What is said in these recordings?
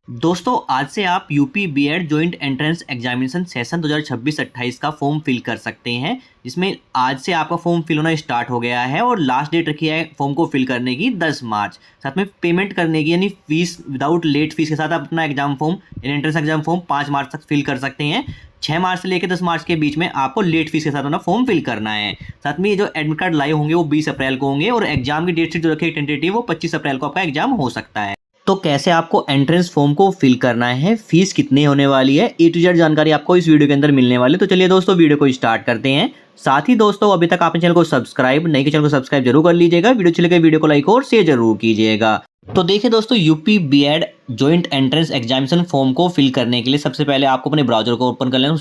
दोस्तों आज से आप UP BEd joint entrance examination session 2026-28 का फॉर्म फिल कर सकते हैं, जिसमें आज से आपका फॉर्म फिल होना स्टार्ट हो गया है और लास्ट डेट रखी है फॉर्म को फिल करने की 10 मार्च। साथ में पेमेंट करने की यानी फीस विदाउट लेट फीस के साथ आप अपना exam form entrance exam form 5 मार्च तक फिल कर सकते हैं। 6 मार्च से लेकर 10 मार्च के बीच में आपको लेट फीस के साथ अपना फॉर्म फिल करना है। साथ में ये जो एडमिट कार्ड लाए होंगे वो 20 अप्रैल को होंगे और एग्जाम की डेट शीट जो रखी है टेंटेटिव वो 25 अप्रैल को आपका एग्जाम हो सकता है। तो कैसे आपको एंट्रेंस फॉर्म को फिल करना है, फीस कितनी होने वाली है, ए टू जेड जानकारी आपको इस वीडियो के अंदर मिलने वाली है। तो चलिए दोस्तों वीडियो को स्टार्ट करते हैं। साथ ही दोस्तों अभी तक आपने चैनल को सब्सक्राइब नहीं किया, चैनल को सब्सक्राइब जरूर कर लीजिएगा। वीडियो अच्छी लगे वीडियो को लाइक और शेयर जरूर कीजिएगा। तो देखिए दोस्तों, UP BEd joint entrance examination form को फिल करने के लिए सबसे पहले आपको अपने ब्राउजर को ओपन कर लेना,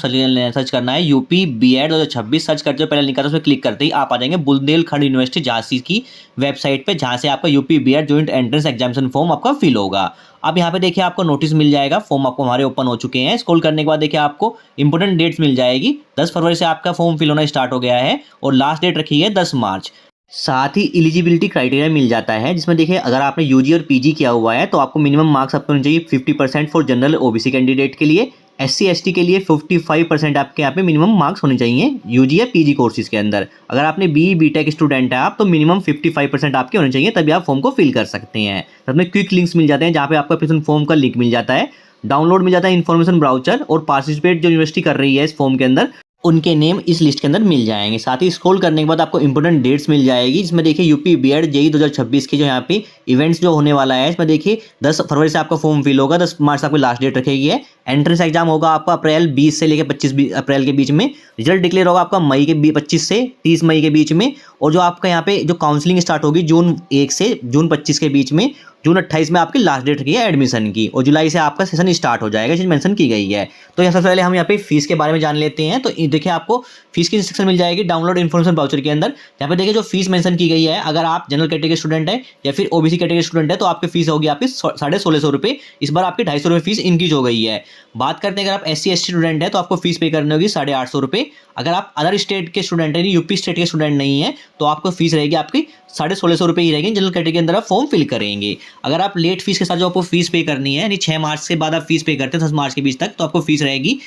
सर्च करना है यूपी बीएड 2026। सर्च करते हो पहले लिंक आता है, उसमें क्लिक करते ही आप आ जाएंगे बुंदेलखंड यूनिवर्सिटी झांसी की वेबसाइट पे, जहां से आपका UP BEd joint entrance examination form आपका फिल होगा। अब यहाँ पे देखिए आपको नोटिस मिल जाएगा, फॉर्म आपको हमारे ओपन हो चुके हैं। स्क्रॉल करने के बाद देखिए आपको इंपोर्टेंट डेट्स मिल जाएगी। 10 फरवरी से आपका फॉर्म फिल होना स्टार्ट हो गया है और लास्ट डेट रखी है 10 मार्च। साथ ही एलिजिबिलिटी क्राइटेरिया मिल जाता है, जिसमें देखिए अगर आपने यूजी और पीजी किया हुआ है तो आपको मिनिमम मार्क्स आपको होने चाहिए 50% फॉर जनरल ओबीसी कैंडिडेट के लिए। एससी एसटी के लिए 55% आपके यहाँ पे मिनिमम मार्क्स होने चाहिए यूजी या पीजी कोर्सेज के अंदर। अगर आपने बी बीटेक स्टूडेंट है आप तो मिनिमम 55% आपके होने चाहिए, तभी आप फॉर्म को फिल कर सकते हैं। साथ में क्विक लिंक्स मिल जाते हैं, जहाँ पे आपको एप्लीकेशन फॉर्म का लिंक मिल जाता है, डाउनलोड मिल जाता है इन्फॉर्मेशन ब्राउचर, और पार्टिसिपेट जो यूनिवर्सिटी कर रही है इस फॉर्म के अंदर उनके नेम इस लिस्ट के अंदर मिल जाएंगे। साथ ही स्क्रॉल करने के बाद आपको इंपोर्टेंट डेट्स मिल जाएगी, जिसमें देखिए यूपी बीएड जेई 2026 के जो यहाँ पे इवेंट्स जो होने वाला है, इसमें देखिए 10 फरवरी से आपका फॉर्म फिल होगा, 10 मार्च आपकी लास्ट डेट रखेगी है। एंट्रेंस एग्जाम होगा आपका अप्रैल 20 से लेकर 25 अप्रैल के बीच में। रिजल्ट डिक्लेयर होगा आपका मई के 25 से 30 मई के बीच में। और जो आपका यहाँ पे जो काउंसलिंग स्टार्ट होगी जून 1 से जून 25 के बीच में। जून 28 में आपकी लास्ट डेट रखी है एडमिशन की, और जुलाई से आपका सेशन स्टार्ट हो जाएगा, चीज मेंशन की गई है। तो यहाँ सबसे पहले हम यहाँ पे फीस के बारे में जान लेते हैं। तो देखिए आपको फीस की इंस्ट्रक्शन मिल जाएगी डाउनलोड इन्फॉर्मेशन ब्राउचर के अंदर। यहाँ पे देखिए जो फीस मेंशन की गई है, अगर आप जनरल कैटेगरी स्टूडेंट है या फिर ओबीसी कैटेगरी स्टूडेंट है तो आपकी फीस होगी आपकी 1650 रुपये। इस बार आपकी 250 रुपये फीस इंक्रीज हो गई है। बात करते हैं अगर आप एससी एसटी स्टूडेंट है तो आपको फीस पे करनी होगी 850 रुपये। अगर आप अदर स्टेट के स्टूडेंट है, यूपी स्टेट के स्टूडेंट नहीं है, तो आपको फीस रहेगी आपकी 1650 रुपये ही रहेगी। जनरल कैटेगरी के अंदर आप फॉर्म फिल करेंगे। अगर आप लेट फीस के साथ जो आपको फीस पे करनी है, यानी 6 मार्च के बाद आप फीस पे करते हैं 10 मार्च के बीच तक, तो आपको फीस रहेगी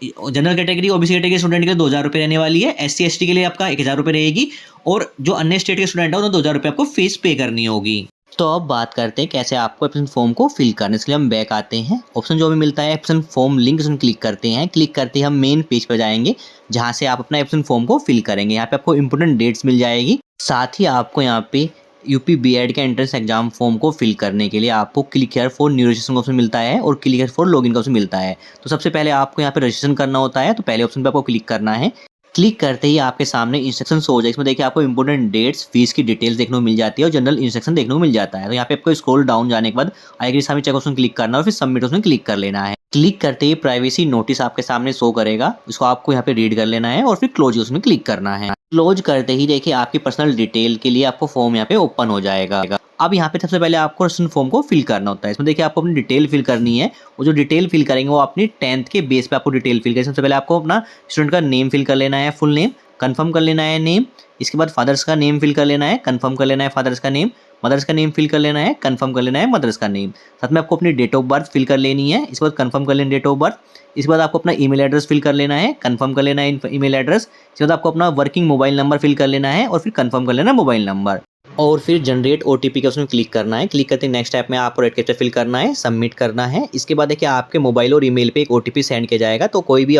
general category OBC category student के लिए 2000 रुपये रहने वाली है। एससी एसटी के लिए आपका 1000 रुपये रहेगी, और जो अन्य स्टेट के स्टूडेंट है उन्हें 2000 रुपये आपको फीस पे करनी होगी। तो अब बात करते हैं कैसे आपको एप्लीकेशन फॉर्म को फिल करने। इसके लिए हम बैक आते हैं, ऑप्शन जो भी मिलता है एप्लीकेशन फॉर्म लिंक, उसमें क्लिक करते हैं। क्लिक करते ही हम मेन पेज पर जाएंगे, जहां से आप अपना एप्लीकेशन फॉर्म को फिल करेंगे। यहाँ पे आपको इंपोर्टेंट डेट्स मिल जाएगी। साथ ही आपको यहाँ पे यूपी बीएड के एंट्रेंस एग्जाम फॉर्म को फिल करने के लिए आपको click here for new registration का ऑप्शन मिलता है और क्लिक हियर फॉर लॉगिन का ऑप्शन मिलता है। तो सबसे पहले आपको यहाँ पे रजिस्ट्रेशन करना होता है, तो पहले ऑप्शन पे आपको क्लिक करना है। क्लिक करते ही आपके सामने इंस्ट्रक्शन शो हो जाए। इसमें देखिए आपको इंपोर्टेंट डेट्स, फीस की डिटेल्स देखने को मिल जाती है और जनरल इंस्ट्रक्शन देखने को मिल जाता है। तो यहाँ पे आपको स्क्रॉल डाउन जाने के बाद आएगी सामने चेक ऑप्शन क्लिक करना और फिर सबमिट ऑप्शन क्लिक कर लेना है। क्लिक करते ही प्राइवेसी नोटिस आपके सामने शो करेगा, उसको आपको यहाँ पे रीड कर लेना है और फिर क्लोज उसमें क्लिक करना है। क्लोज करते ही देखिए आपकी पर्सनल डिटेल के लिए आपको फॉर्म यहाँ पे ओपन हो जाएगा। अब यहाँ पे सबसे पहले आपको रजिस्ट्रेशन फॉर्म को फिल करना होता है। इसमें देखिए आपको अपनी डिटेल फिल करनी है, और जो डिटेल फिल करेंगे वो अपनी 10th के बेस पे आपको डिटेल फिल करेंगे। सबसे पहले आपको अपना स्टूडेंट का नेम फिल कर लेना है, फुल नेम कंफर्म कर लेना है नेम। इसके बाद फादर्स का नेम फिल कर लेना है, कंफर्म कर लेना है फादर्स का नेम। मदर्स का नेम फिल कर लेना है, कंफर्म कर लेना है मदर्स का नेम। साथ में आपको अपनी डेट ऑफ बर्थ फिल कर लेनी है, इसके बाद कंफर्म कर लेना डेट ऑफ बर्थ। इसके बाद आपको अपना ईमेल एड्रेस फिल कर लेना है, कंफर्म कर लेना है ईमेल एड्रेस। इसके बाद आपको अपना वर्किंग मोबाइल नंबर फिल कर लेना है और फिर कंफर्म कर लेना मोबाइल नंबर, और फिर जनरेट ओटीपी का उसमें क्लिक करना है। क्लिक करते ही नेक्स्ट स्टेप में आपको रेड कैप्चा फिल करना है, सबमिट करना है। इसके बाद देखिए आपके मोबाइल और ईमेल पे एक ओटीपी सेंड किया जाएगा, तो कोई भी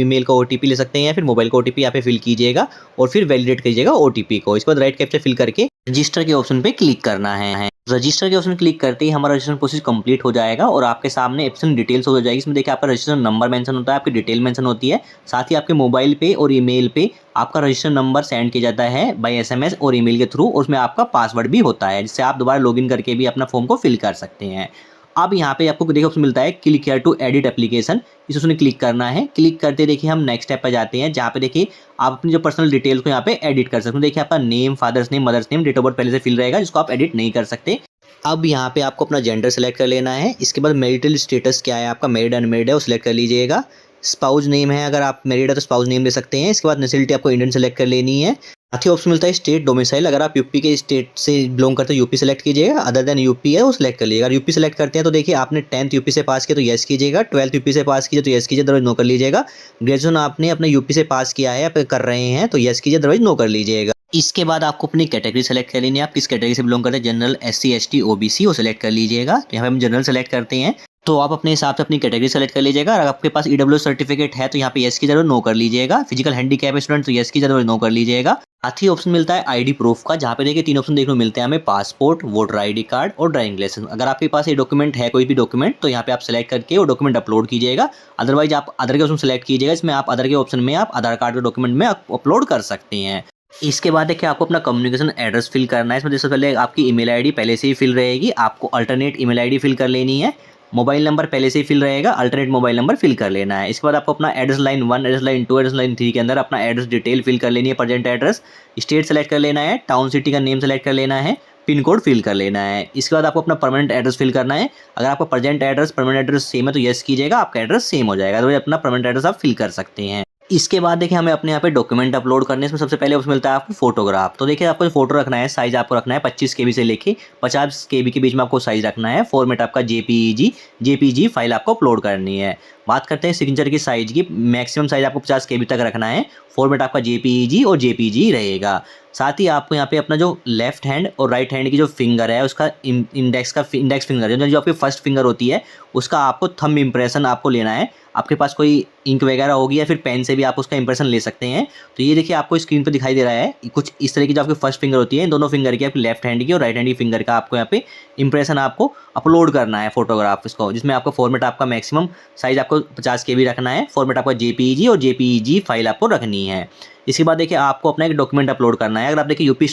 ईमेल का ओटीपी ले सकते हैं या फिर मोबाइल का ओटीपी यहाँ पे फिल कीजिएगा और फिर वैलिडेट कीजिएगा ओटीपी को। इसके बाद राइट कैप्चा फिल करके रजिस्टर के ऑप्शन पे क्लिक करना है। रजिस्टर के ऑप्शन क्लिक करते ही हमारा रजिस्ट्रेशन प्रोसेस कंप्लीट हो जाएगा और आपके सामने एप्लीकेशन डिटेल्स हो जाएगी। इसमें देखिए आपका रजिस्ट्रेशन नंबर मेंशन होता है, आपकी डिटेल मेंशन होती है। साथ ही आपके मोबाइल पे और ईमेल पे आपका रजिस्ट्रेशन नंबर सेंड किया जाता है बाय एसएमएस और ईमेल के थ्रू, और उसमें आपका पासवर्ड भी होता है, जिससे आप दोबारा लॉगिन करके भी अपना फॉर्म को फिल कर सकते हैं। अब यहाँ पे आपको देखिए ऑप्शन मिलता है click here to edit application, इस उसने क्लिक करना है। क्लिक करते देखिए हम नेक्स्ट स्टेप पर जाते हैं, जहाँ पे देखिए आप अपनी जो पर्सनल डिटेल्स को यहाँ पे एडिट कर सकते हैं। देखिए आपका name, father's name, mother's name, date of birth पहले से फिल रहेगा, जिसको आप एडिट नहीं कर सकते। अब यहाँ पे आपको अपना जेंडर सेलेक्ट कर लेना है। इसके बाद मैरिटल स्टेटस क्या है आपका, मैरिड अनमैरिड है, वो सिलेक्ट कर लीजिएगा। स्पाउस नेम है, अगर आप मैरिड है तो स्पाउस नेम ले सकते हैं। इसके बाद नेशनलिटी आपको इंडियन सेलेक्ट कर लेनी है। साथ ही ऑप्शन मिलता है स्टेट डोमिसाइल। अगर आप यूपी के स्टेट से बिलोंग करते हो यूपी सेलेक्ट कीजिएगा, अदर देन यूपी है वो सिलेक्ट कर लीजिएगा। अगर यूपी सेलेक्ट करते हैं तो देखिए आपने 10th यूपी से पास किया तो यस कीजिएगा, 12th यूपी से पास कीजिए तो यस कीजिए, अदरवाइज नो कर लीजिएगा। ग्रेजुएशन आपने अपने यूपी से पास किया है या कर रहे हैं तो यस कीजिए, अदरवाइज नो कर लीजिएगा। इसके बाद आपको अपनी कैटेगरी सेलेक्ट कर लेनी है, आप किस कैटेगरी से बिलोंग करते हैं, जनरल, एससी, एसटी, ओबीसी, वो सिलेक्ट कर लीजिएगा। तो यहाँ पे हम जनरल सेलेक्ट करते हैं तो आप अपने हिसाब से अपनी कैटेगरी सेलेक्ट कर लीजिएगा। अगर आपके पास ईडब्ल्यू सर्टिफिकेट है तो यहाँ पे यस की जरूर, नो कर लीजिएगा। फिजिकल हैंडीकैप स्टूडेंट तो यस की जरूर, नो कर लीजिएगा। साथ ही ऑप्शन मिलता है आईडी प्रूफ का, जहाँ पे देखिए 3 ऑप्शन देखने को मिलते हैं हमें, पासपोर्ट, वोटर आईडी कार्ड और ड्राइविंग लाइसेंस। अगर आपके पास ये डॉक्यूमेंट है, कोई भी डॉक्यूमेंट, तो यहाँ पे आप सेलेक्ट करके वो डॉक्यूमेंट अपलोड कीजिएगा। अदरवाइज आप अदर के ऑप्शन सेलेक्ट कीजिएगा, इसमें आप अदर के ऑप्शन में आप आधार कार्ड के डॉक्यूमेंट में अपलोड कर सकते हैं। इसके बाद देखिए आपको अपना कम्युनिकेशन एड्रेस फिल करना है। इसमें सबसे पहले आपकी ईमेल आईडी पहले से ही फिल रहेगी, आपको अल्टरनेट ईमेल आईडी फिल कर लेनी है। मोबाइल नंबर पहले से ही फिल रहेगा, अल्टरनेट मोबाइल नंबर फिल कर लेना है। इसके बाद आपको अपना address line 1, address line 2, address line 3 के अंदर अपना एड्रेस डिटेल फिल कर लेनी है, प्रेजेंट एड्रेस। स्टेट सेलेक्ट कर लेना है, टाउन सिटी का नेम सेलेक्ट कर लेना है, पिन कोड फिल कर लेना है। इसके बाद आपको अपना परमानेंट एड्रेस फिल करना है। अगर आपका present address permanent address same है तो यस कीजिएगा, आपका एड्रेस सेम हो जाएगा, तो अपना परमानेंट एड्रेस आप फिल कर सकते हैं। इसके बाद देखिए हमें अपने यहाँ पे डॉक्यूमेंट अपलोड करने, इसमें सबसे पहले उसमें मिलता है आपको फोटोग्राफ। तो देखिए आपको फोटो रखना है, साइज आपको रखना है 25 KB से लेके 50 KB के बीच में आपको साइज रखना है। फॉर्मेट आपका जेपीजी फाइल आपको अपलोड करनी है। बात करते हैं सिग्नेचर की साइज की, मैक्सिमम साइज आपको 50 KB तक रखना है। फॉर्मेट आपका जेपीजी और जेपीजी रहेगा। साथ ही आपको यहाँ पे अपना जो लेफ्ट हैंड और राइट हैंड की जो फिंगर है उसका इंडेक्स फिंगर है, जो आपकी फर्स्ट फिंगर होती है उसका आपको थंब इंप्रेशन आपको लेना है। आपके पास कोई इंक वगैरह होगी या फिर पेन से भी आप उसका इंप्रेशन ले सकते हैं। तो ये देखिए आपको स्क्रीन पर दिखाई दे रहा है कुछ इस तरह की जो आपकी फर्स्ट फिंगर होती है, इन दोनों फिंगर की, आपकी लेफ्ट हैंड की और राइट हैंड की फिंगर का आपको यहाँ पे इंप्रेशन आपको अपलोड करना है फोटोग्राफ इसको, जिसमें आपका फॉर्मेट आपका मैक्सिमम साइज आपको 50 KB रखना है। फॉर्मेट आपका जेपीजी और जेपीजी फाइल आपको रखनी है। इसके बाद देखिए आपको अपना एक डॉक्यूमेंट अपलोड करना है। अगर आप देखिए यूपी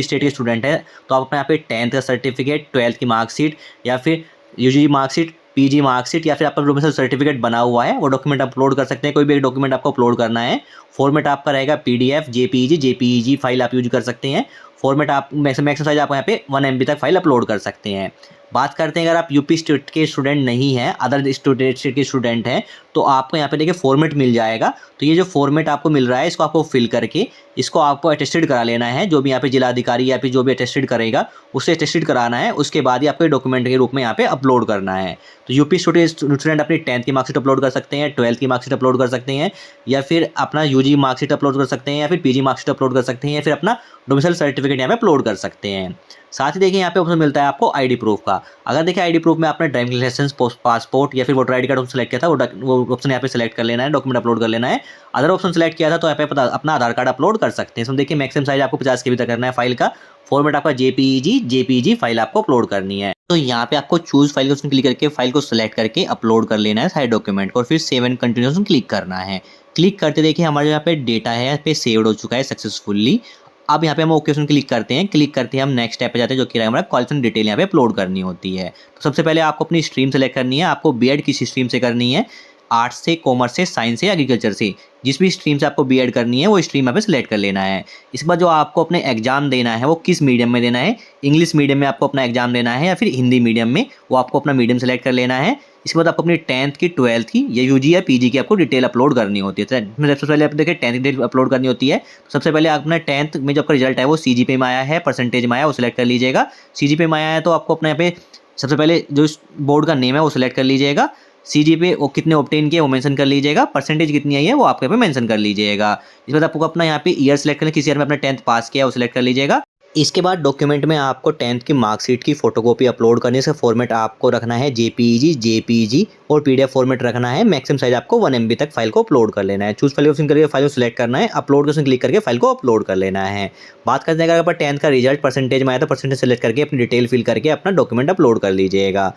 स्टेट के स्टूडेंट है तो आप अपने यहाँ पे 10th का सर्टिफिकेट, 12th की मार्कशीट या फिर यूजी मार्कशीट, पीजी मार्कशीट या फिर आपका डोमिसाइल सर्टिफिकेट बना हुआ है वो डॉक्यूमेंट अपलोड कर सकते हैं। कोई भी एक डॉक्यूमेंट आपको अपलोड करना है। फॉर्मेट आपका रहेगा पीडीएफ, जेपीजी फाइल आप यूज कर सकते हैं। फॉर्मेट आप मैक्सिमम साइज आप यहाँ पे 1 MB तक फाइल अपलोड कर सकते हैं। बात करते हैं अगर आप यूपी स्टेट के स्टूडेंट नहीं हैं, अदर स्टेट के स्टूडेंट हैं, तो आपको यहाँ पे देखिए फॉर्मेट मिल जाएगा। तो ये जो फॉर्मेट आपको मिल रहा है इसको आपको फिल करके इसको आपको अटेस्टेड करा लेना है। जो भी यहाँ पे जिलाधिकारी या फिर जो भी अटेस्टेड करेगा उससे अटेस्टेड कराना है। उसके बाद ही आपको डॉक्यूमेंट के रूप में यहाँ पे अपलोड करना है। तो यूपी स्टूडेंट अपनी 10th की मार्कशीट अपलोड कर सकते हैं, 12th की मार्कशीट अपलोड कर सकते हैं या फिर अपना यूजी मार्कशीट अपलोड कर सकते हैं या फिर पीजी मार्कशीट अपलोड कर सकते हैं या फिर अपना डोमिसाइल सर्टिफिकेट यहाँ पे अपलोड कर सकते हैं। साथ ही देखिए यहाँ पे ऑप्शन मिलता है आपको आईडी प्रूफ का। अगर देखिए आईडी प्रूफ में आपने ड्राइविंग लाइसेंस, पासपोर्ट या फिर वोटर आईडी कार्ड सेलेक्ट किया था वो ऑप्शन यहाँ पे सेलेक्ट कर लेना है, डॉक्यूमेंट अपलोड कर लेना है। अदर ऑप्शन सेलेक्ट किया था तो यहाँ पे अपना आधार कार्ड अपलोड कर सकते हैं। इसमें देखिए मैक्सिमम साइज आपको 50 KB तक करना है फाइल का। फॉर्मेट आपका जेपीजी फाइल आपको अपलोड करनी है। तो यहाँ पे आपको चूज फाइल को क्लिक करके फाइल को सिलेक्ट करके अपलोड कर लेना है सारे डॉक्यूमेंट को और फिर सेव एंड कंटिन्यू क्लिक करना है। क्लिक करते देखिए हमारे यहाँ पे डेटा है यहाँ पे सेव्ड हो चुका है सक्सेसफुली। अब यहाँ पे हम ओके क्लिक करते हैं हम नेक्स्ट स्टेप पे जाते हैं जो कि हमारा क्वालिफिकेशन डिटेल यहाँ पे अपलोड करनी होती है। तो सबसे पहले आपको अपनी स्ट्रीम सेलेक्ट करनी है। आपको बीएड किस स्ट्रीम से करनी है, आर्ट्स से, कॉमर्स से, साइंस से, एग्रीकल्चर से, जिस भी स्ट्रीम से आपको बीएड करनी है वो स्ट्रीम यहाँ पे सिलेक्ट कर लेना है। इसके बाद जो आपको अपने एग्जाम देना है वो किस मीडियम में देना है, इंग्लिश मीडियम में आपको अपना एग्जाम देना है या फिर हिंदी मीडियम में, वो आपको अपना मीडियम सेलेक्ट कर लेना है। इसके बाद आपको अपनी 10th की, 12th की या यूजी या पीजी की आपको डिटेल अपलोड करनी होती है। तो सबसे पहले आप देखिए 10th की डिटेल अपलोड करनी होती है। तो सबसे पहले अपना 10th में जो आपका रिजल्ट है वो सीजीपी में आया है, परसेंटेज में आया, वो सिलेक्ट कर लीजिएगा। सीजीपी में आया है तो आपको अपने यहाँ पे सबसे पहले जो बोर्ड का नेम है वो सिलेक्ट कर लीजिएगा। सीजीपी वो कितने ऑब्टेन किए वो मेंशन कर लीजिएगा। परसेंटेज कितनी आई है वो आपके पे मेंशन कर लीजिएगा। इसके बाद आपको अपना यहाँ पे ईयर सेलेक्ट करना, किस ईयर में अपना 10th पास किया वो सिलेक्ट कर लीजिएगा। इसके बाद डॉक्यूमेंट में आपको 10th की मार्कशीट की फोटोकॉपी अपलोड करने से फॉर्मेट आपको रखना है जेपीजी और पीडीएफ फॉर्मेट रखना है। मैक्सिमम साइज आपको 1 MB तक फाइल को अपलोड कर लेना है। चूज फाइल ऑप्शन करके फाइल को सिलेक्ट करना है, अपलोड के ऑप्शन क्लिक करके फाइल को अपलोड कर लेना है। बात करते हैं अगर 10th का रिजल्ट परसेंटेज में आया तो परसेंटेज सेलेक्ट करके अपनी डिटेल फिल करके अपना डॉक्यूमेंट अपलोड कर लीजिएगा।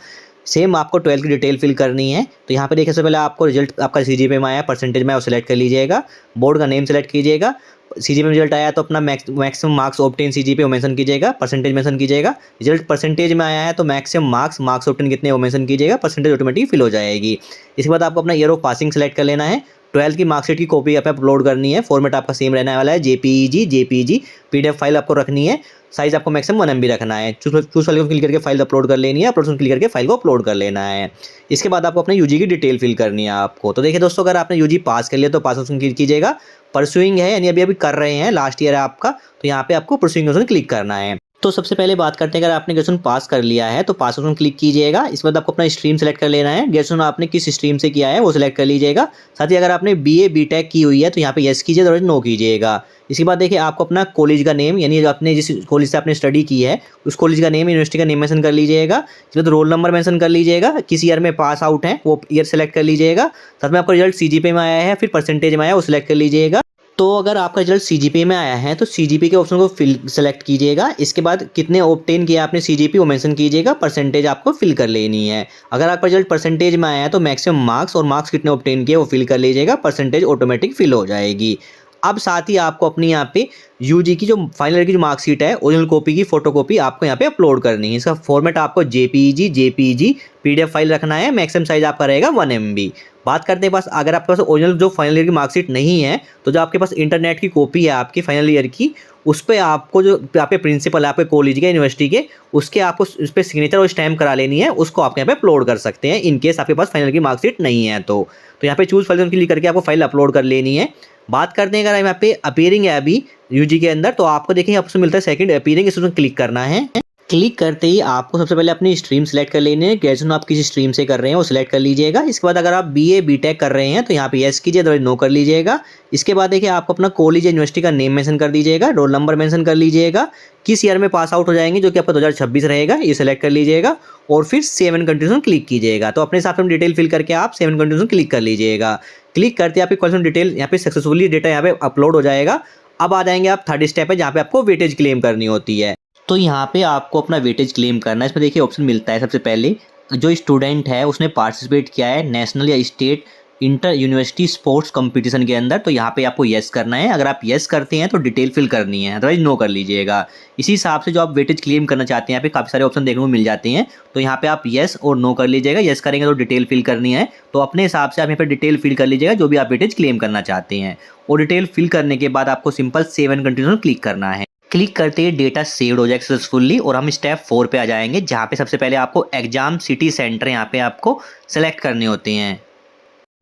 सेम आपको 12th की डिटेल फिल करनी है। तो यहाँ पे देखिए सबसे पहले आपको रिजल्ट आपका सीजीपी में आया, परसेंटेज में, वो सिलेक्ट कर लीजिएगा। बोर्ड का नेम सेलेक्ट कीजिएगा। सीजीपी में रिजल्ट आया तो अपना मैक्सिमम मार्क्स ऑब्टेन सीजीपी वो मेंशन कीजिएगा, परसेंटेज मेंशन कीजिएगा। रिजल्ट परसेंटेज में आया है तो मैक्सिमम मार्क्स ऑब्टेन कितने वो मेंशन कीजिएगा, परसेंटेज ऑटोमेटिक फिल हो जाएगी। इसके बाद आपको अपना ईयर ऑफ पासिंग सेलेक्ट कर लेना है। 12th की मार्कशीट की कॉपी यहाँ पे अपलोड करनी है। फॉर्मेट आपका सेम रहने वाला है, जेपीईजी PDF फाइल आपको रखनी है। साइज आपको मैक्सिमम 1 MB रखना है। चूज वाले को क्लिक करके फाइल अपलोड कर लेनी है, अपलोड क्लिक करके फाइल को अपलोड कर लेना है। इसके बाद आपको अपने यूजी की डिटेल फिल करनी है आपको। तो देखिए दोस्तों, अगर आपने यूजी पास कर लिया तो पास ऑप्शन क्लिक कीजिएगा। परसुइंग है यानी अभी कर रहे हैं, लास्ट ईयर है आपका, तो यहाँ पे आपको परसुइंग ऑप्शन क्लिक करना है। तो सबसे पहले बात करते हैं, अगर आपने ग्रेजुएशन पास कर लिया है तो पास ऑप्शन क्लिक कीजिएगा। इसके बाद आपको अपना स्ट्रीम सेलेक्ट कर लेना है। ग्रेजुएशन आपने किस स्ट्रीम से किया है वो सिलेक्ट कर लीजिएगा। साथ ही अगर आपने BA BTech की हुई है तो यहाँ पे यस कीजिए, अदरवाइज नो कीजिएगा। इसके बाद देखिए आपको अपना कॉलेज का नेम, यानी आपने जिस कॉलेज से आपने स्टडी की है उस कॉलेज का नेम, यूनिवर्सिटी का नेम मेंशन कर लीजिएगा। इसके बाद रोल नंबर मेंशन कर लीजिएगा, किस ईयर में पास आउट है वो ईयर सेलेक्ट कर लीजिएगा। साथ में आपका रिजल्ट CGPA में आया है फिर परसेंटेज में आया है वो सिलेक्ट कर लीजिएगा। तो अगर आपका रिजल्ट CGPA में आया है तो CGPA के ऑप्शन को फिल सेलेक्ट कीजिएगा। इसके बाद कितने ऑब्टेन किया आपने CGPA वो मेंशन कीजिएगा, परसेंटेज आपको फिल कर लेनी है। अगर आपका रिजल्ट परसेंटेज में आया है तो मैक्सिमम मार्क्स और मार्क्स कितने ऑब्टेन किए वो फिल कर लीजिएगा, परसेंटेज ऑटोमेटिक फिल हो जाएगी। अब साथ ही आपको अपनी यहाँ पे यूजी की जो फाइनल ईयर की जो मार्कशीट है ओरिजिनल कॉपी की फोटोकॉपी आपको यहाँ पे अपलोड करनी है। इसका फॉर्मेट आपको जेपीईजी PDF फाइल रखना है। मैक्सिमम साइज आपका रहेगा 1 MB। बात करते हैं पास, अगर आपके पास ओरिजिनल जो फाइनल ईयर की मार्कशीट नहीं है तो जो आपके पास इंटरनेट की कॉपी है आपकी फाइनल ईयर की, उस पर आपको जो आपके प्रिंसिपल है आपके कॉलेज के यूनिवर्सिटी के, उसके आपको उस पर सिग्नेचर और स्टैम्प करा लेनी है। उसको आप यहाँ पे अपलोड कर सकते हैं इन केस आपके पास फाइनल की मार्कशीट नहीं है तो यहाँ पे चूज फाइल क्लिक करके आपको फाइल अपलोड कर लेनी है। बात करते हैं अगर यहाँ पे अपीयरिंग है अभी यूजी के अंदर, तो आपको देखिए ऑप्शन मिलता है सेकंड अपीयरिंग, इस पर क्लिक करना है। क्लिक करते ही आपको सबसे पहले अपनी स्ट्रीम सेलेक्ट कर लेनी है। ग्रेजुएशन आप किसी स्ट्रीम से कर रहे हैं वो सिलेक्ट कर लीजिएगा। इसके बाद अगर आप BA BTech कर रहे हैं तो यहाँ पे यस कीजिए, अदरवाइज नो कर लीजिएगा। इसके बाद देखिए आपको अपना कॉलेज या यूनिवर्सिटी का नेम मेंशन कर दीजिएगा, रोल नंबर मेंशन कर लीजिएगा, किस ईयर में पास आउट हो जाएंगे जो कि आपका 2026 रहेगा ये सिलेक्ट कर लीजिएगा और फिर सेव एंड कंटिन्यू क्लिक कीजिएगा। तो अपने हिसाब से डिटेल फिल करके आप सेव एंड कंटिन्यू क्लिक कर लीजिएगा। क्लिक करते आपकी क्वेश्चन डिटेल यहाँ पे सक्सेसफुली डेटा यहाँ पे अपलोड हो जाएगा। अब आ जाएंगे आप थर्ड स्टेप है जहाँ पे आपको वेटेज क्लेम करनी होती है। तो यहाँ पे आपको अपना वेटेज क्लेम करना है। इसमें देखिए ऑप्शन मिलता है, सबसे पहले जो स्टूडेंट है उसने पार्टिसिपेट किया है नेशनल या state inter university sports competition के अंदर, तो यहाँ पे आपको यस करना है। अगर आप यस करते हैं तो डिटेल फिल करनी है, अदरवाइज नो कर लीजिएगा। इसी हिसाब से जो आप वेटेज क्लेम करना चाहते हैं यहाँ पे काफ़ी सारे ऑप्शन देखने को मिल जाते हैं, तो यहाँ पे आप यस और नो कर लीजिएगा। यस करेंगे तो डिटेल फिल करनी है, तो अपने हिसाब से आप यहाँ पे डिटेल फिल कर लीजिएगा जो भी आप वेटेज क्लेम करना चाहते हैं। और डिटेल फिल करने के बाद आपको simple save and continue click करना है। क्लिक करते ही डेटा सेव्ड हो जाएगा सक्सेसफुली और हम स्टेप 4 पे आ जाएंगे जहाँ पे सबसे पहले आपको एग्जाम सिटी सेंटर यहाँ पे आपको सेलेक्ट करने होते हैं।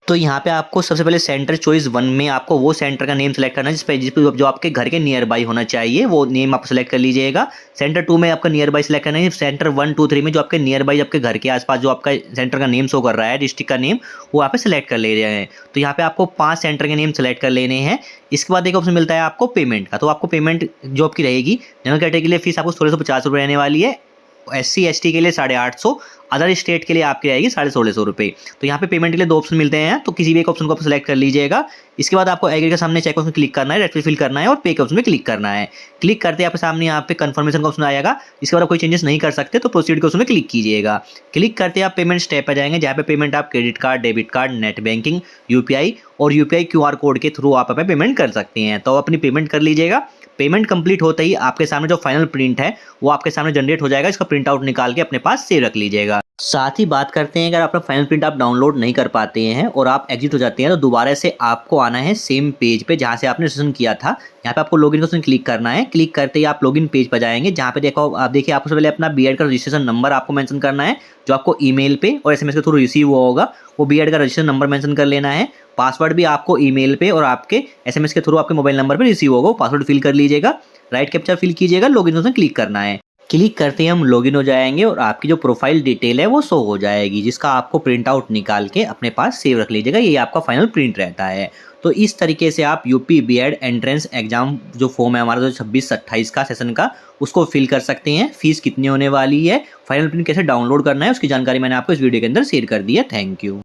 तो यहाँ पे आपको सबसे पहले सेंटर चॉइस 1 में आपको वो सेंटर का नेम सेलेक्ट करना है जिस जो आपके घर के नियर बाई होना चाहिए, वो नेम आप सेलेक्ट कर लीजिएगा। सेंटर 2 में आपका नियर बाई सेलेक्ट करना है। सेंटर 1 2 3 में जो आपके नियर बाई आपके घर के आसपास जो आपका सेंटर का नेम शो कर रहा है, डिस्ट्रिक्ट का नेम, वो आप सेलेक्ट कर ले रहे हैं। तो यहाँ पे आपको 5 सेंटर के नेम सेलेक्ट कर लेने हैं। इसके बाद एक ऑप्शन मिलता है आपको पेमेंट का, तो आपको पेमेंट जो आपकी रहेगी, जनरल कैटेगरी के लिए फीस आपको 1650 रुपये रहने वाली है, SC ST के लिए 850, अदर स्टेट के लिए आपकी रहेगी 1650 रुपये। तो यहाँ पे पेमेंट के लिए 2 ऑप्शन मिलते हैं, तो किसी भी एक ऑप्शन को आप सेलेक्ट कर लीजिएगा। इसके बाद आपको एग्री के सामने चेक ऑप्शन क्लिक करना है, रेट पे फिल करना है और पे के ऑप्शन में क्लिक करना है। क्लिक करते आपके सामने यहाँ पे कंफर्मेशन का ऑप्शन आएगा। इसके बाद आप कोई चेंजेस नहीं कर सकते तो प्रोसीड के ऑप्शन में क्लिक कीजिएगा। क्लिक करते आप पेमेंट स्टेप पर जाएंगे जहाँ पे पेमेंट आप credit card, debit card, net banking, UPI और UPI QR कोड के थ्रू आप पेमेंट कर सकते हैं। तो अपनी पेमेंट कर लीजिएगा। पेमेंट कंप्लीट होते ही आपके सामने जो फाइनल प्रिंट है वो आपके सामने जनरेट हो जाएगा। इसका प्रिंट आउट निकाल के अपने पास सेव रख लीजिएगा। साथ ही बात करते हैं, अगर अपना फाइनल प्रिंट आप डाउनलोड नहीं कर पाते हैं और आप एग्जिट हो जाते हैं तो दोबारा से आपको आना है सेम पेज पे जहाँ से आपने रजिस्ट्रेशन किया था। यहाँ पे आपको लॉगिन का क्लिक करना है। क्लिक करते ही आप लॉगिन पेज पर जाएंगे जहाँ पे आप देखिए आपको पहले अपना BEd का रजिस्ट्रेशन नंबर आपको मेंशन करना है जो आपको ईमेल पे और SMS के थ्रू रिसीव हुआ होगा। वो BEd का रजिस्ट्रेशन नंबर मेंशन कर लेना है। पासवर्ड भी आपको ईमेल पे और आपके SMS के थ्रू आपके मोबाइल नंबर पर रिसीव होगा, पासवर्ड फिल कर लीजिएगा, राइट कैप्चा फिल कीजिएगा, लॉगिन ऑप्शन क्लिक करना है। क्लिक करते ही हम लॉगिन हो जाएंगे और आपकी जो प्रोफाइल डिटेल है वो शो हो जाएगी, जिसका आपको प्रिंट आउट निकाल के अपने पास सेव रख लीजिएगा। ये आपका फाइनल प्रिंट रहता है। तो इस तरीके से आप UP BEd एंट्रेंस एग्जाम जो फॉर्म है हमारा जो 26-28 का सेशन का, उसको फिल कर सकते हैं। फीस कितनी होने वाली है, फाइनल प्रिंट कैसे डाउनलोड करना है, उसकी जानकारी मैंने आपको इस वीडियो के अंदर शेयर कर दी है। Thank you.